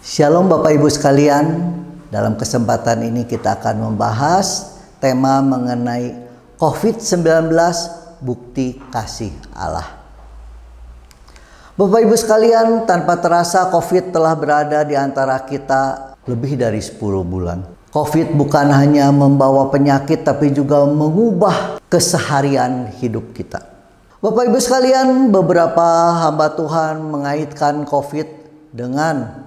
Shalom Bapak Ibu sekalian, dalam kesempatan ini kita akan membahas tema mengenai COVID-19, bukti kasih Allah. Bapak Ibu sekalian, tanpa terasa COVID telah berada di antara kita lebih dari 10 bulan. COVID bukan hanya membawa penyakit tapi juga mengubah keseharian hidup kita. Bapak Ibu sekalian, beberapa hamba Tuhan mengaitkan COVID dengan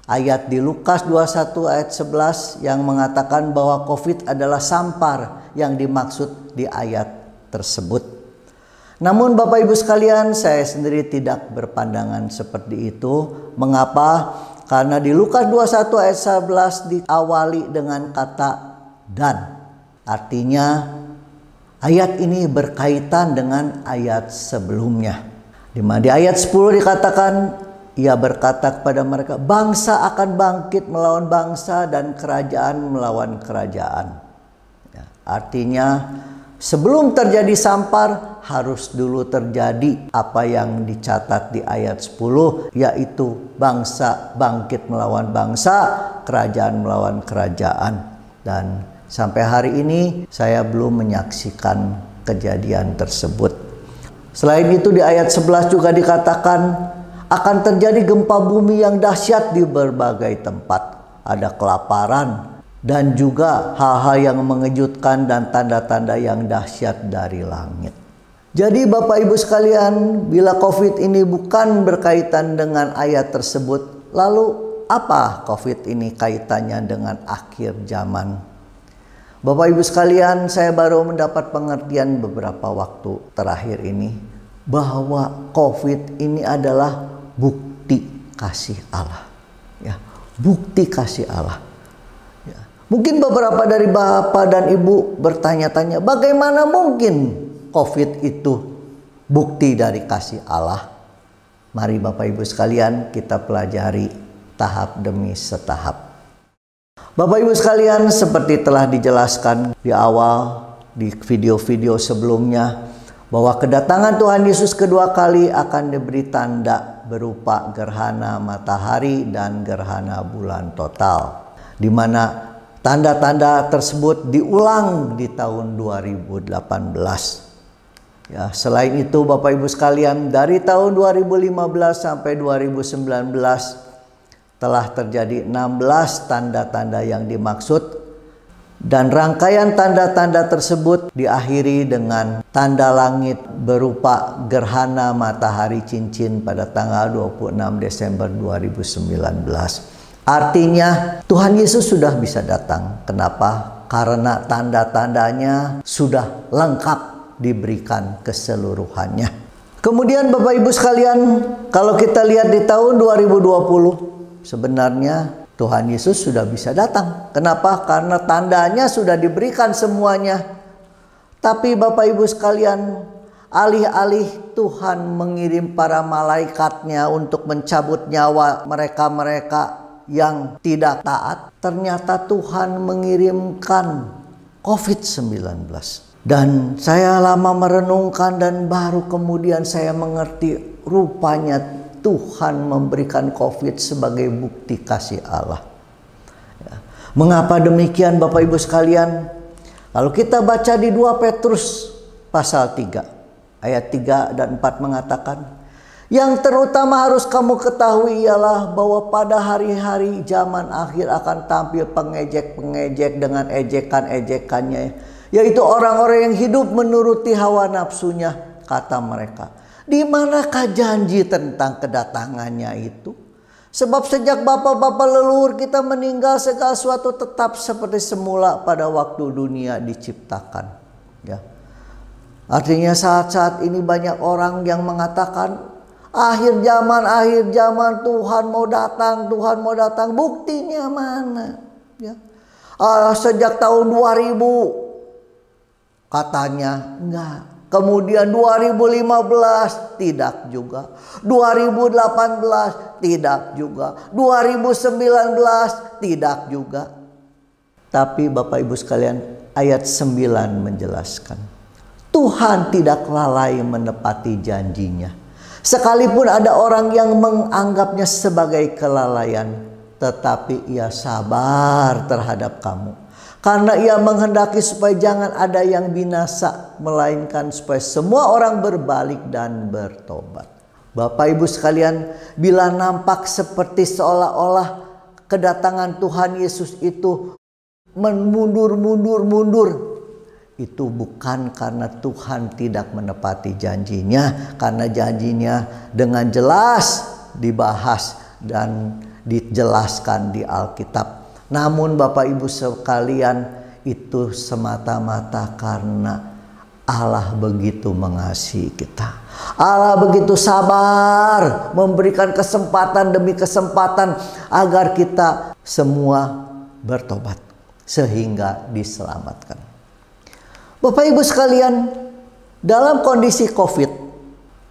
ayat di Lukas 21 ayat 11 yang mengatakan bahwa COVID adalah sampar yang dimaksud di ayat tersebut. Namun Bapak Ibu sekalian, saya sendiri tidak berpandangan seperti itu. Mengapa? Karena di Lukas 21 ayat 11 diawali dengan kata dan. Artinya ayat ini berkaitan dengan ayat sebelumnya. Di ayat 10 dikatakan, Ia berkata kepada mereka, bangsa akan bangkit melawan bangsa dan kerajaan melawan kerajaan. Ya, artinya sebelum terjadi sampar harus dulu terjadi apa yang dicatat di ayat 10, yaitu bangsa bangkit melawan bangsa, kerajaan melawan kerajaan. Dan sampai hari ini saya belum menyaksikan kejadian tersebut. Selain itu di ayat 11 juga dikatakan akan terjadi gempa bumi yang dahsyat di berbagai tempat. Ada kelaparan dan juga hal-hal yang mengejutkan dan tanda-tanda yang dahsyat dari langit. Jadi Bapak Ibu sekalian, bila COVID ini bukan berkaitan dengan ayat tersebut, lalu apa COVID ini kaitannya dengan akhir zaman? Bapak Ibu sekalian, saya baru mendapat pengertian beberapa waktu terakhir ini bahwa COVID ini adalah bukti kasih Allah, ya, bukti kasih Allah. Ya. Mungkin beberapa dari Bapak dan Ibu bertanya-tanya, bagaimana mungkin COVID itu bukti dari kasih Allah? Mari Bapak Ibu sekalian kita pelajari tahap demi setahap. Bapak Ibu sekalian, seperti telah dijelaskan di awal di video-video sebelumnya, bahwa kedatangan Tuhan Yesus kedua kali akan diberi tanda berupa gerhana matahari dan gerhana bulan total, di mana tanda-tanda tersebut diulang di tahun 2018. Ya, selain itu Bapak Ibu sekalian, dari tahun 2015 sampai 2019 telah terjadi 16 tanda-tanda yang dimaksud. Dan rangkaian tanda-tanda tersebut diakhiri dengan tanda langit berupa gerhana matahari cincin pada tanggal 26 Desember 2019. Artinya Tuhan Yesus sudah bisa datang. Kenapa? Karena tanda-tandanya sudah lengkap diberikan keseluruhannya. Kemudian Bapak Ibu sekalian, kalau kita lihat di tahun 2020, sebenarnya Tuhan Yesus sudah bisa datang. Kenapa? Karena tandanya sudah diberikan semuanya. Tapi Bapak Ibu sekalian, alih-alih Tuhan mengirim para malaikatnya untuk mencabut nyawa mereka-mereka yang tidak taat, ternyata Tuhan mengirimkan COVID-19. Dan saya lama merenungkan dan baru kemudian saya mengerti, rupanya Tuhan memberikan COVID sebagai bukti kasih Allah. Ya. Mengapa demikian Bapak Ibu sekalian? Kalau kita baca di 2 Petrus pasal 3 ayat 3 dan 4 mengatakan, yang terutama harus kamu ketahui ialah bahwa pada hari-hari zaman akhir akan tampil pengejek-pengejek dengan ejekan-ejekannya, yaitu orang-orang yang hidup menuruti hawa nafsunya, kata mereka. Di manakah janji tentang kedatangannya itu? Sebab sejak bapak-bapak leluhur kita meninggal, segala sesuatu tetap seperti semula pada waktu dunia diciptakan. Ya. Artinya saat-saat ini banyak orang yang mengatakan akhir zaman Tuhan mau datang, Tuhan mau datang. Buktinya mana? Ya. Sejak tahun 2000 katanya enggak. Kemudian 2015 tidak juga, 2018 tidak juga, 2019 tidak juga. Tapi Bapak Ibu sekalian, ayat 9 menjelaskan, Tuhan tidak lalai menepati janjinya. Sekalipun ada orang yang menganggapnya sebagai kelalaian, tetapi ia sabar terhadap kamu. Karena ia menghendaki supaya jangan ada yang binasa, melainkan supaya semua orang berbalik dan bertobat. Bapak Ibu sekalian, bila nampak seperti seolah-olah kedatangan Tuhan Yesus itu mundur, itu bukan karena Tuhan tidak menepati janjinya, karena janjinya dengan jelas dibahas dan dijelaskan di Alkitab. Namun Bapak Ibu sekalian, itu semata-mata karena Allah begitu mengasihi kita. Allah begitu sabar memberikan kesempatan demi kesempatan agar kita semua bertobat sehingga diselamatkan. Bapak Ibu sekalian, dalam kondisi COVID,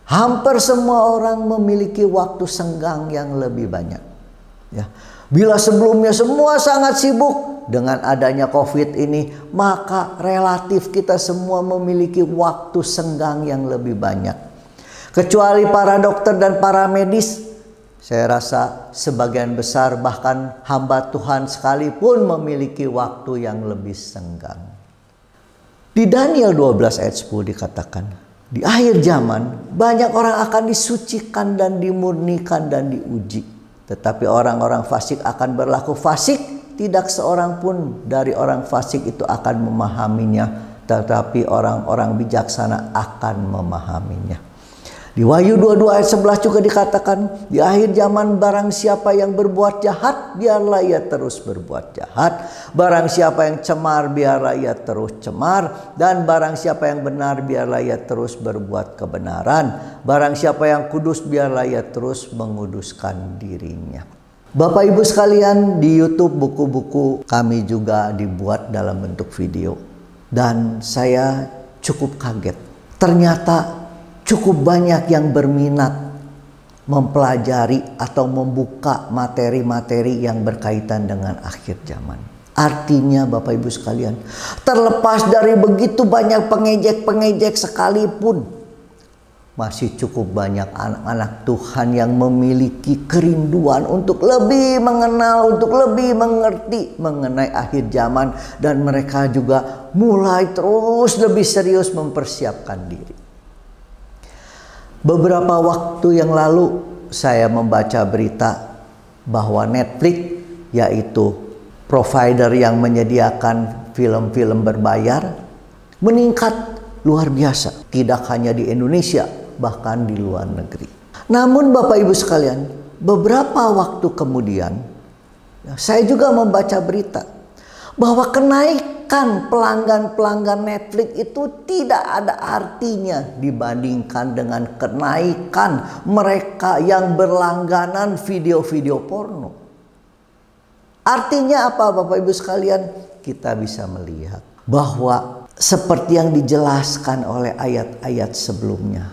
hampir semua orang memiliki waktu senggang yang lebih banyak. Ya. Bila sebelumnya semua sangat sibuk, dengan adanya COVID ini, maka relatif kita semua memiliki waktu senggang yang lebih banyak. Kecuali para dokter dan para medis, saya rasa sebagian besar bahkan hamba Tuhan sekalipun memiliki waktu yang lebih senggang. Di Daniel 12 ayat 10 dikatakan, di akhir zaman banyak orang akan disucikan dan dimurnikan dan diuji. Tetapi orang-orang fasik akan berlaku fasik, tidak seorang pun dari orang fasik itu akan memahaminya, tetapi orang-orang bijaksana akan memahaminya. Di Wahyu 22 ayat 11 juga dikatakan, di akhir zaman barang siapa yang berbuat jahat, biarlah ia terus berbuat jahat. Barang siapa yang cemar, biarlah ia terus cemar. Dan barang siapa yang benar, biarlah ia terus berbuat kebenaran. Barang siapa yang kudus, biarlah ia terus menguduskan dirinya. Bapak Ibu sekalian, di YouTube buku-buku kami juga dibuat dalam bentuk video. Dan saya cukup kaget. Ternyata cukup banyak yang berminat mempelajari atau membuka materi-materi yang berkaitan dengan akhir zaman. Artinya Bapak Ibu sekalian, terlepas dari begitu banyak pengejek-pengejek sekalipun, masih cukup banyak anak-anak Tuhan yang memiliki kerinduan untuk lebih mengenal, untuk lebih mengerti mengenai akhir zaman. Dan mereka juga mulai terus lebih serius mempersiapkan diri. Beberapa waktu yang lalu saya membaca berita bahwa Netflix, yaitu provider yang menyediakan film-film berbayar, meningkat luar biasa. Tidak hanya di Indonesia, bahkan di luar negeri. Namun Bapak Ibu sekalian, beberapa waktu kemudian saya juga membaca berita bahwa kenaikan pelanggan-pelanggan Netflix itu tidak ada artinya dibandingkan dengan kenaikan mereka yang berlangganan video-video porno. Artinya apa Bapak Ibu sekalian? Kita bisa melihat bahwa seperti yang dijelaskan oleh ayat-ayat sebelumnya,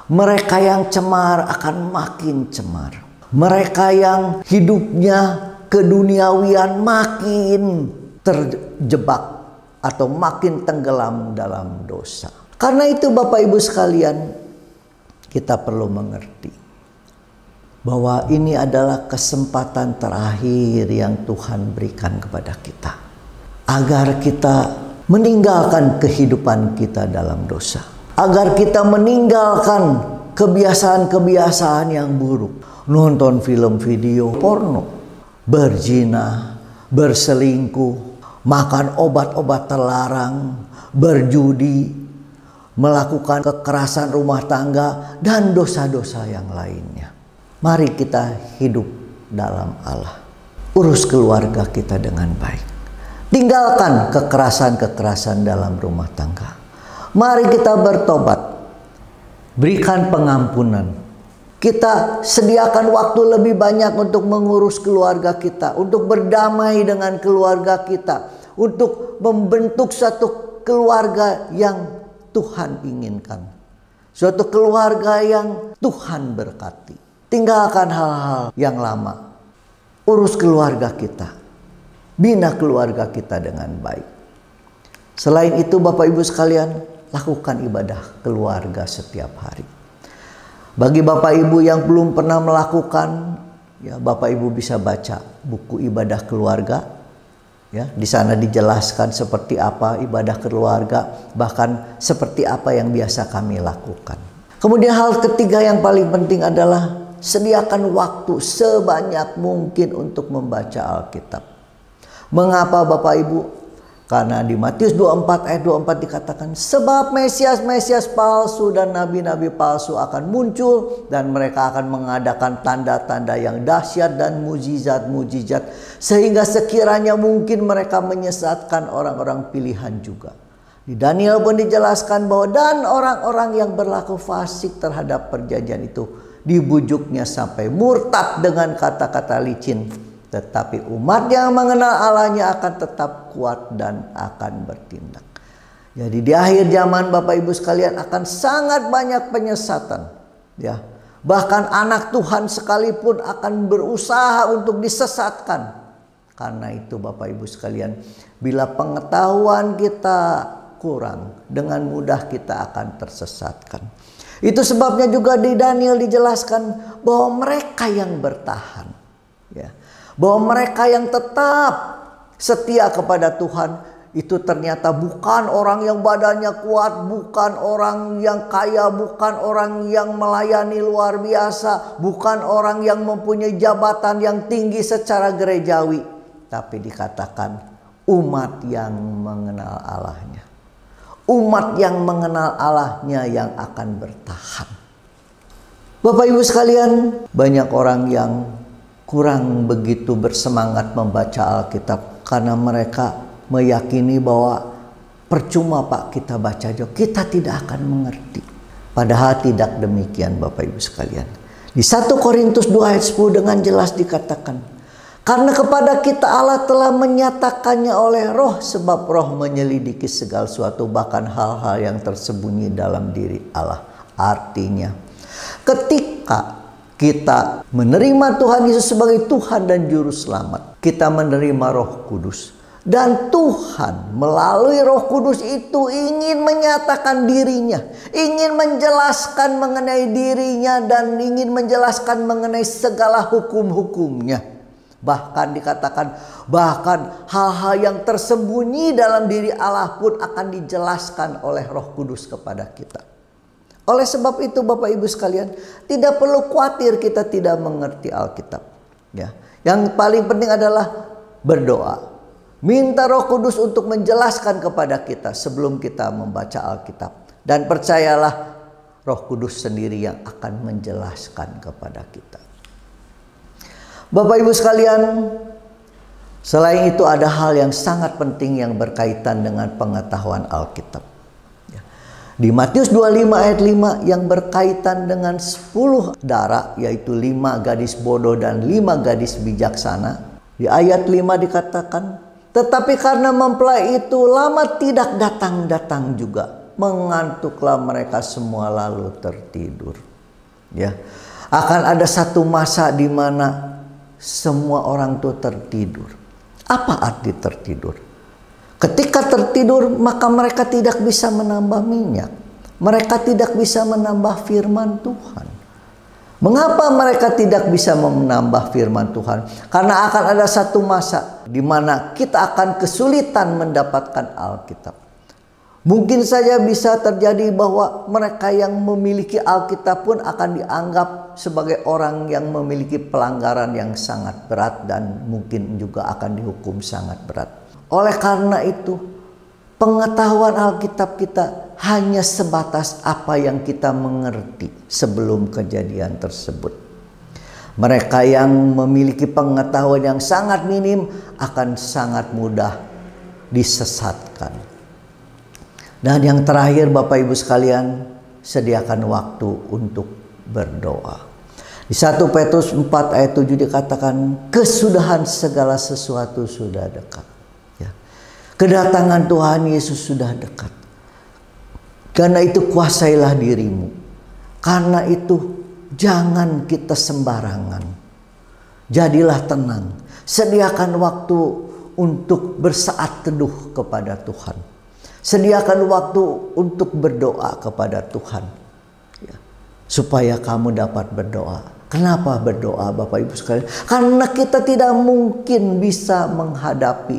mereka yang cemar akan makin cemar. Mereka yang hidupnya keduniawian makin terjebak atau makin tenggelam dalam dosa. Karena itu Bapak Ibu sekalian, kita perlu mengerti bahwa ini adalah kesempatan terakhir yang Tuhan berikan kepada kita, agar kita meninggalkan kehidupan kita dalam dosa, agar kita meninggalkan kebiasaan-kebiasaan yang buruk, nonton film video porno, berzina, berselingkuh, makan obat-obat terlarang, berjudi, melakukan kekerasan rumah tangga, dan dosa-dosa yang lainnya. Mari kita hidup dalam Allah. Urus keluarga kita dengan baik. Tinggalkan kekerasan-kekerasan dalam rumah tangga. Mari kita bertobat. Berikan pengampunan. Kita sediakan waktu lebih banyak untuk mengurus keluarga kita, untuk berdamai dengan keluarga kita, untuk membentuk satu keluarga yang Tuhan inginkan, suatu keluarga yang Tuhan berkati. Tinggalkan hal-hal yang lama, urus keluarga kita, bina keluarga kita dengan baik. Selain itu Bapak Ibu sekalian, lakukan ibadah keluarga setiap hari. Bagi Bapak Ibu yang belum pernah melakukan, ya Bapak Ibu bisa baca buku ibadah keluarga. Ya, di sana dijelaskan seperti apa ibadah keluarga, bahkan seperti apa yang biasa kami lakukan. Kemudian hal ketiga yang paling penting adalah sediakan waktu sebanyak mungkin untuk membaca Alkitab. Mengapa Bapak Ibu? Karena di Matius 24 ayat 24 dikatakan, sebab Mesias-Mesias palsu dan nabi-nabi palsu akan muncul, dan mereka akan mengadakan tanda-tanda yang dahsyat dan mujizat-mujizat, sehingga sekiranya mungkin mereka menyesatkan orang-orang pilihan juga. Di Daniel pun dijelaskan bahwa dan orang-orang yang berlaku fasik terhadap perjanjian itu dibujuknya sampai murtad dengan kata-kata licin. Tetapi umat yang mengenal Allahnya akan tetap kuat dan akan bertindak. Jadi di akhir zaman Bapak Ibu sekalian akan sangat banyak penyesatan. Ya, bahkan anak Tuhan sekalipun akan berusaha untuk disesatkan. Karena itu Bapak Ibu sekalian, bila pengetahuan kita kurang, dengan mudah kita akan tersesatkan. Itu sebabnya juga di Daniel dijelaskan bahwa mereka yang bertahan, ya, bahwa mereka yang tetap setia kepada Tuhan itu ternyata bukan orang yang badannya kuat, bukan orang yang kaya, bukan orang yang melayani luar biasa, bukan orang yang mempunyai jabatan yang tinggi secara gerejawi, tapi dikatakan umat yang mengenal Allahnya. Umat yang mengenal Allahnya yang akan bertahan. Bapak Ibu sekalian, banyak orang yang kurang begitu bersemangat membaca Alkitab karena mereka meyakini bahwa percuma Pak kita baca aja, kita tidak akan mengerti. Padahal tidak demikian Bapak Ibu sekalian. Di 1 Korintus 2 ayat 10 dengan jelas dikatakan, karena kepada kita Allah telah menyatakannya oleh Roh, sebab Roh menyelidiki segala sesuatu, bahkan hal-hal yang tersembunyi dalam diri Allah. Artinya, ketika kita menerima Tuhan Yesus sebagai Tuhan dan Juru Selamat, kita menerima Roh Kudus. Dan Tuhan melalui Roh Kudus itu ingin menyatakan dirinya, ingin menjelaskan mengenai dirinya, dan ingin menjelaskan mengenai segala hukum-hukumnya. Bahkan dikatakan, bahkan hal-hal yang tersembunyi dalam diri Allah pun akan dijelaskan oleh Roh Kudus kepada kita. Oleh sebab itu Bapak Ibu sekalian, tidak perlu khawatir kita tidak mengerti Alkitab. Ya, yang paling penting adalah berdoa. Minta Roh Kudus untuk menjelaskan kepada kita sebelum kita membaca Alkitab. Dan percayalah, Roh Kudus sendiri yang akan menjelaskan kepada kita. Bapak Ibu sekalian, selain itu ada hal yang sangat penting yang berkaitan dengan pengetahuan Alkitab. Di Matius 25 ayat 5 yang berkaitan dengan 10 darah, yaitu 5 gadis bodoh dan 5 gadis bijaksana. Di ayat 5 dikatakan, tetapi karena mempelai itu lama tidak datang-datang juga, mengantuklah mereka semua lalu tertidur. Ya, akan ada satu masa di mana semua orang itu tertidur. Apa arti tertidur? Ketika tertidur, maka mereka tidak bisa menambah minyak. Mereka tidak bisa menambah firman Tuhan. Mengapa mereka tidak bisa menambah firman Tuhan? Karena akan ada satu masa di mana kita akan kesulitan mendapatkan Alkitab. Mungkin saja bisa terjadi bahwa mereka yang memiliki Alkitab pun akan dianggap sebagai orang yang memiliki pelanggaran yang sangat berat dan mungkin juga akan dihukum sangat berat. Oleh karena itu, pengetahuan Alkitab kita hanya sebatas apa yang kita mengerti sebelum kejadian tersebut. Mereka yang memiliki pengetahuan yang sangat minim akan sangat mudah disesatkan. Dan yang terakhir Bapak Ibu sekalian, sediakan waktu untuk berdoa. Di 1 Petrus 4 ayat 7 dikatakan, kesudahan segala sesuatu sudah dekat. Kedatangan Tuhan Yesus sudah dekat. Karena itu kuasailah dirimu. Karena itu jangan kita sembarangan. Jadilah tenang. Sediakan waktu untuk bersaat teduh kepada Tuhan. Sediakan waktu untuk berdoa kepada Tuhan. Ya. supaya kamu dapat berdoa. Kenapa berdoa, Bapak Ibu sekalian? Karena kita tidak mungkin bisa menghadapi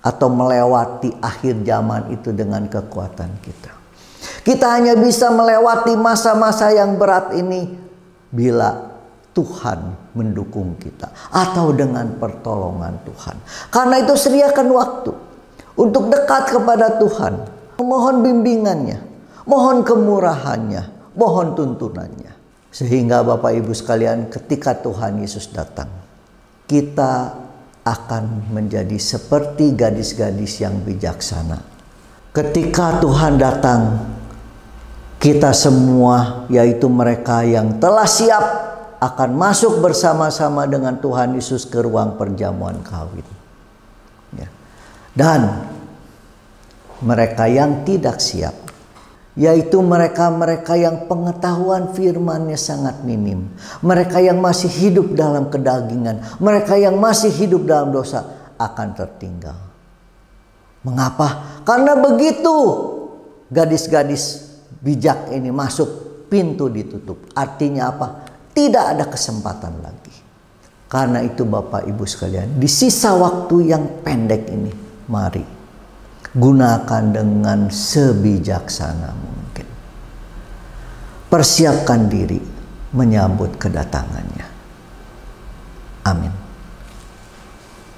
atau melewati akhir zaman itu dengan kekuatan kita. Kita hanya bisa melewati masa-masa yang berat ini bila Tuhan mendukung kita atau dengan pertolongan Tuhan. Karena itu sediakan waktu untuk dekat kepada Tuhan, mohon bimbingannya, mohon kemurahannya, mohon tuntunannya. Sehingga Bapak Ibu sekalian, ketika Tuhan Yesus datang, kita akan menjadi seperti gadis-gadis yang bijaksana. Ketika Tuhan datang, kita semua, yaitu mereka yang telah siap, akan masuk bersama-sama dengan Tuhan Yesus ke ruang perjamuan kawin. Ya. Dan mereka yang tidak siap, yaitu mereka-mereka yang pengetahuan firman-Nya sangat minim, mereka yang masih hidup dalam kedagingan, mereka yang masih hidup dalam dosa, akan tertinggal. Mengapa? Karena begitu gadis-gadis bijak ini masuk, pintu ditutup. Artinya apa? Tidak ada kesempatan lagi. Karena itu Bapak Ibu sekalian, di sisa waktu yang pendek ini, mari gunakan dengan sebijaksana mungkin. Persiapkan diri menyambut kedatangannya. Amin.